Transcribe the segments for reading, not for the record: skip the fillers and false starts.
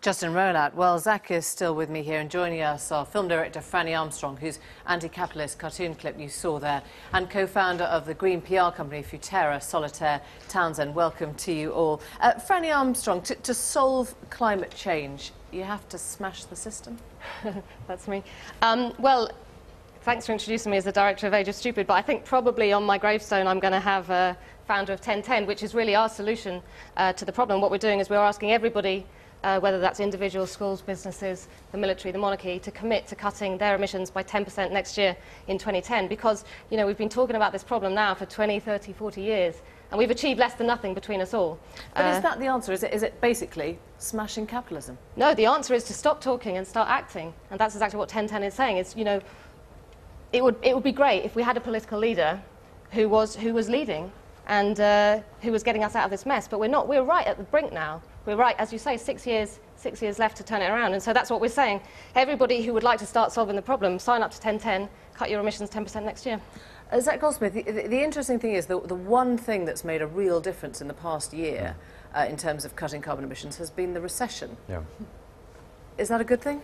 Justin Rowlatt. Well, Zach is still with me here, and joining us our film director Franny Armstrong, whose anti-capitalist cartoon clip you saw there, and co-founder of the green PR company Futera, Solitaire Townsend. Welcome to you all. Franny Armstrong, to solve climate change, you have to smash the system? That's me. Well, thanks for introducing me as the director of Age of Stupid, but I think probably on my gravestone I'm going to have founder of 1010, which is really our solution to the problem. What we're doing is we're asking everybody, whether that's individuals, schools, businesses, the military, the monarchy, to commit to cutting their emissions by 10% next year in 2010, because, you know, we've been talking about this problem now for 20, 30, 40 years, and we've achieved less than nothing between us all. But is that the answer? Is it basically smashing capitalism? No, the answer is to stop talking and start acting, and that's exactly what 1010 is saying. It's, you know, it would be great if we had a political leader who was leading and who was getting us out of this mess, but we're not. We're right at the brink now. We're right, as you say, 6 years left to turn it around, and so that's what we're saying. Everybody who would like to start solving the problem, sign up to 1010, cut your emissions 10% next year. Zach Goldsmith, the interesting thing is the one thing that's made a real difference in the past year in terms of cutting carbon emissions has been the recession. Yeah. Is that a good thing?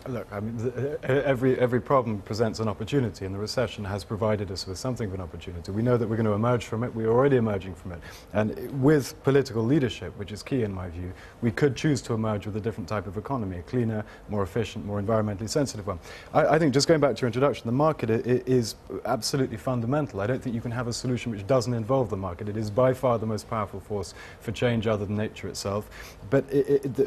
Look, I mean, every problem presents an opportunity, and the recession has provided us with something of an opportunity. We know that we're going to emerge from it. We're already emerging from it. And with political leadership, which is key in my view, we could choose to emerge with a different type of economy, a cleaner, more efficient, more environmentally sensitive one. I think, just going back to your introduction, the market is absolutely fundamental. I don't think you can have a solution which doesn't involve the market. It is by far the most powerful force for change other than nature itself. But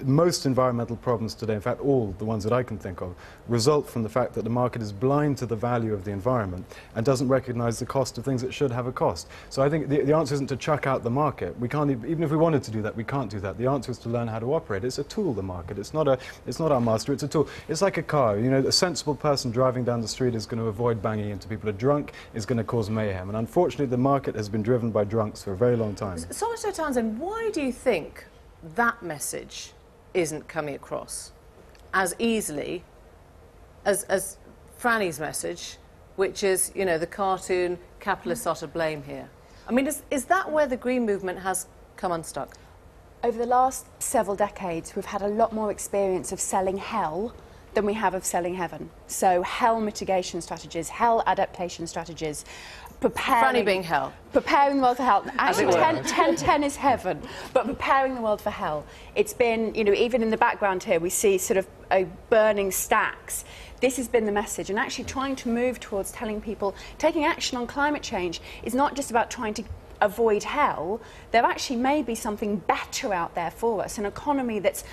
most environmental problems today, in fact all the ones that I can think of, result from the fact that the market is blind to the value of the environment and doesn't recognize the cost of things that should have a cost. So I think the answer isn't to chuck out the market. We can't, even if we wanted to do that, we can't do that. The answer is to learn how to operate. It's a tool, the market. It's not our master, it's a tool. It's like a car. You know, a sensible person driving down the street is going to avoid banging into people. A drunk is going to cause mayhem. And unfortunately, the market has been driven by drunks for a very long time. Solitaire Townsend, why do you think that message isn't coming across as easily as Franny's message, which is, you know, the cartoon capitalists are to blame here? I mean, is that where the green movement has come unstuck? Over the last several decades, we've had a lot more experience of selling hell than we have of selling heaven. So hell mitigation strategies, hell adaptation strategies, Franny being hell. Preparing the world for hell. Actually, 1010 is heaven, but preparing the world for hell. It's been, you know, even in the background here, we see sort of burning stacks. This has been the message, and actually trying to move towards telling people taking action on climate change is not just about trying to avoid hell. There actually may be something better out there for us, an economy that's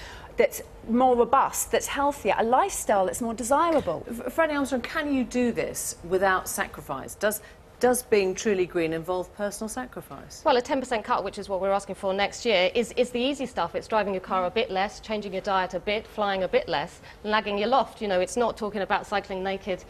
more robust, that's healthier, a lifestyle that's more desirable. Franny Armstrong, can you do this without sacrifice? Does being truly green involve personal sacrifice? Well, a 10% cut, which is what we're asking for next year, is the easy stuff. It's driving your car a bit less, changing your diet a bit, flying a bit less, lagging your loft. You know, it's not talking about cycling naked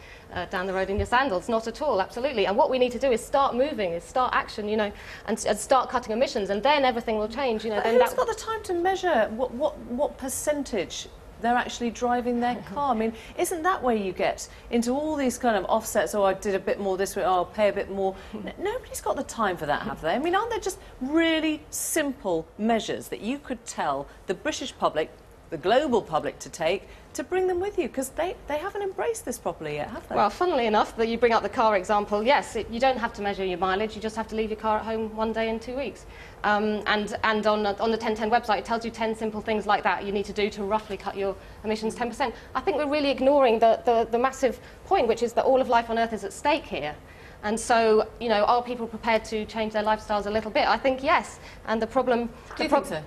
down the road in your sandals. Not at all, absolutely. And what we need to do is start moving, is start action, you know, and start cutting emissions, and then everything will change. You know, but who's got the time to measure what percentage they're actually driving their car? I mean, isn't that where you get into all these kind of offsets? Oh, I did a bit more this way, oh, I'll pay a bit more. Nobody's got the time for that, have they? I mean, aren't there just really simple measures that you could tell the British public, the global public to take, to bring them with you? Because they haven't embraced this properly yet, have they? Well, funnily enough, that you bring up the car example, yes, you don't have to measure your mileage, you just have to leave your car at home 1 day in 2 weeks. And on the 1010 website, it tells you 10 simple things like that you need to do to roughly cut your emissions 10%. I think we're really ignoring the massive point, which is that all of life on Earth is at stake here. And so, you know, are people prepared to change their lifestyles a little bit? I think yes. And the problem... Do you think so?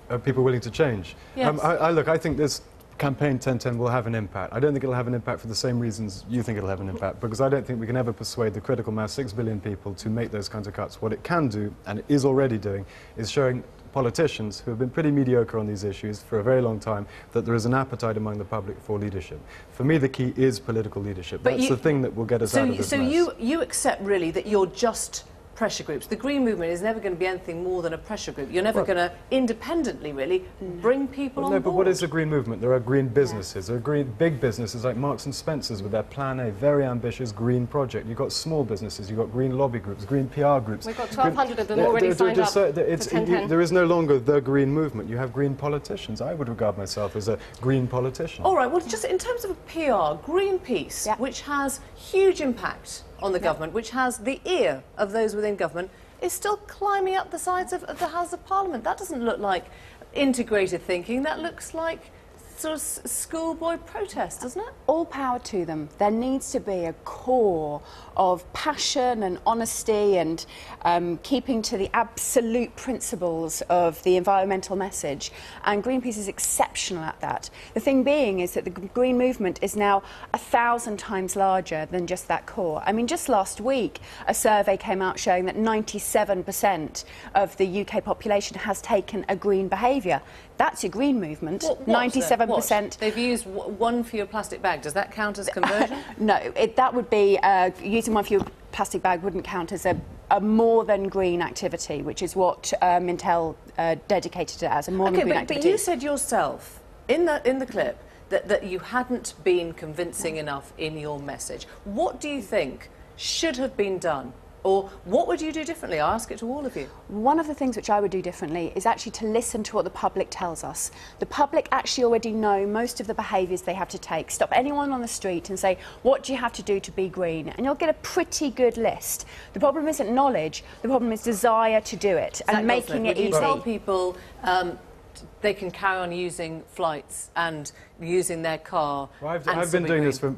Are people willing to change? Yes. Look, I think this campaign 1010 will have an impact. I don't think it'll have an impact for the same reasons you think it'll have an impact, because I don't think we can ever persuade the critical mass, 6 billion people, to make those kinds of cuts. What it can do, and it is already doing, is showing politicians who have been pretty mediocre on these issues for a very long time that there is an appetite among the public for leadership. For me, the key is political leadership. That's the thing that will get us out of this mess. So you accept really that you're just pressure groups. The Green Movement is never going to be anything more than a pressure group. You're never going to independently, really, bring people on board. No, but what is a Green Movement? There are green businesses. There are big businesses like Marks and Spencer's with their Plan A, very ambitious green project. You've got small businesses, you've got green lobby groups, green PR groups. We've got 1,200 of them already signed up for 1010. There is no longer the Green Movement. You have green politicians. I would regard myself as a green politician. All right, well, just in terms of PR, Greenpeace, which has huge impact on the government, which has the ear of those within government, is still climbing up the sides of the House of Parliament. That doesn't look like integrated thinking. That looks like sort of schoolboy protest, doesn't it? All power to them. There needs to be a core of passion and honesty and keeping to the absolute principles of the environmental message. And Greenpeace is exceptional at that. The thing being is that the Green Movement is now 1,000 times larger than just that core. I mean, just last week, a survey came out showing that 97% of the UK population has taken a green behaviour. That's your Green Movement. 97%. They've used one fewer plastic bag. Does that count as conversion? No, that would be using one fewer plastic bag wouldn't count as a more than green activity, which is what Mintel dedicated it as, a more than green activity. But you said yourself in the clip that you hadn't been convincing enough in your message. What do you think should have been done? Or what would you do differently? I ask it to all of you. One of the things which I would do differently is actually to listen to what the public tells us. The public actually already know most of the behaviours they have to take. Stop anyone on the street and say, what do you have to do to be green? And you'll get a pretty good list. The problem isn't knowledge, the problem is desire to do it and making it easy. Would you tell people they can carry on using flights and using their car? Well, I've been doing this for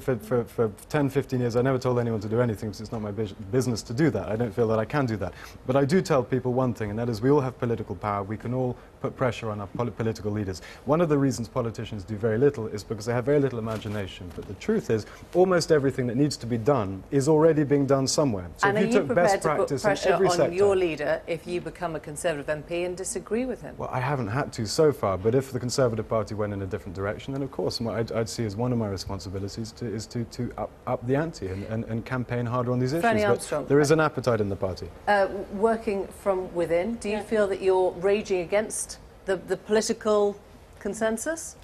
10, 15 years. I never told anyone to do anything because it's not my business to do that. I don't feel that I can do that. But I do tell people one thing, and that is we all have political power. We can all put pressure on our political leaders. One of the reasons politicians do very little is because they have very little imagination. But the truth is, almost everything that needs to be done is already being done somewhere. So and if you took best practice in every sector... are you prepared to put pressure on your leader if you become a Conservative MP and disagree with him? Well, I haven't had to so far, but if the Conservative Party went in a different direction, then of course what I'd see as one of my responsibilities is to up the ante and campaign harder on these issues. But there is an appetite in the party. Working from within, do you feel that you're raging against the political consensus?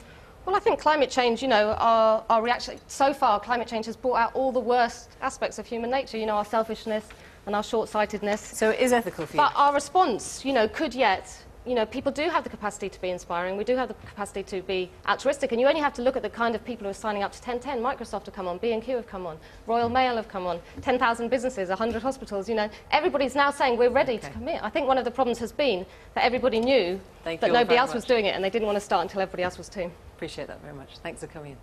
Well, I think climate change, you know, our reaction... So far, climate change has brought out all the worst aspects of human nature, you know, our selfishness and our short-sightedness. So it is ethical for you? But our response, you know, could yet... You know, people do have the capacity to be inspiring. We do have the capacity to be altruistic. And you only have to look at the kind of people who are signing up to 1010. Microsoft have come on, B&Q have come on, Royal Mail have come on, 10,000 businesses, 100 hospitals. You know, everybody's now saying we're ready to commit. I think one of the problems has been that everybody knew that nobody else was doing it and they didn't want to start until everybody else was too. Appreciate that very much. Thanks for coming in.